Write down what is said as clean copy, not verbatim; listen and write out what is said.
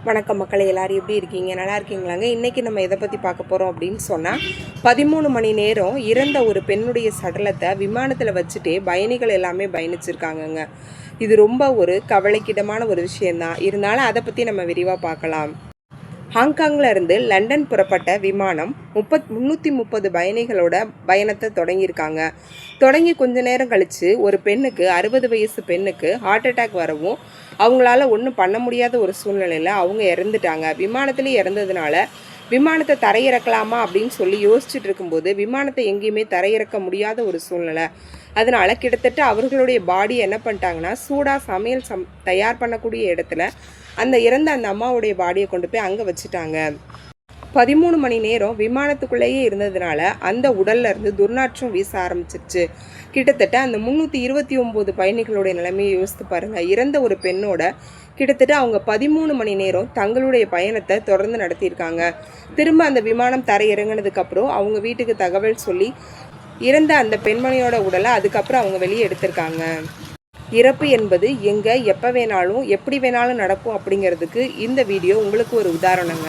வணக்கம் மக்களே, எல்லாரும் எப்படி இருக்கீங்க? நல்லா இருக்கீங்களாங்க? இன்றைக்கி நம்ம எதை பற்றி பார்க்க போகிறோம் அப்படின்னு சொன்னால், 13 மணி நேரம் இறந்த ஒரு பெண்ணுடைய சடலத்தை விமானத்தில் வச்சுட்டே பயணிகள் எல்லாமே பயணிச்சிருக்காங்கங்க. இது ரொம்ப ஒரு கவலைக்கிடமான ஒரு விஷயந்தான். இருந்தாலும் அதை பற்றி நம்ம விரிவாக பார்க்கலாம். ஹாங்காங்கில் இருந்து லண்டன் புறப்பட்ட விமானம் 330 பயணிகளோட பயணத்தை தொடங்கியிருக்காங்க. தொடங்கி கொஞ்ச நேரம் கழித்து ஒரு பெண்ணுக்கு 60 வயசு பெண்ணுக்கு ஹார்ட் அட்டாக் வரவும் அவங்களால ஒன்றும் பண்ண முடியாத ஒரு சூழ்நிலையில் அவங்க இறந்துட்டாங்க. விமானத்துலேயே இறந்ததுனால விமானத்தை தரையிறக்கலாமா அப்படின்னு சொல்லி யோசிச்சுட்டு இருக்கும்போது விமானத்தை எங்கேயுமே தரையிறக்க முடியாத ஒரு சூழ்நிலை. அதனால் கிட்டத்தட்ட அவர்களுடைய பாடி என்ன பண்ணிட்டாங்கன்னா, சூடாக சமையல் தயார் பண்ணக்கூடிய இடத்துல அந்த இறந்த அந்த அம்மாவுடைய பாடியை கொண்டு போய் அங்கே வச்சுட்டாங்க. 13 மணி நேரம் விமானத்துக்குள்ளேயே இருந்ததுனால அந்த உடல்ல இருந்து துர்நாற்றம் வீச ஆரம்பிச்சிருச்சு. கிட்டத்தட்ட அந்த 329 பயணிகளுடைய நிலைமையை யோசித்து பாருங்க. இறந்த ஒரு பெண்ணோட கிட்டத்தட்ட அவங்க 13 மணி நேரம் தங்களுடைய பயணத்தை தொடர்ந்து நடத்தியிருக்காங்க. திரும்ப அந்த விமானம் தரையிறங்கினதுக்கு அப்புறம் அவங்க வீட்டுக்கு தகவல் சொல்லி இறந்த அந்த பெண்மணியோட உடலை அதுக்கப்புறம் அவங்க வெளியே எடுத்திருக்காங்க. இறப்பு என்பது எங்கே எப்போ வேணாலும் எப்படி வேணாலும் நடக்கும் அப்படிங்கிறதுக்கு இந்த வீடியோ உங்களுக்கு ஒரு உதாரணங்க.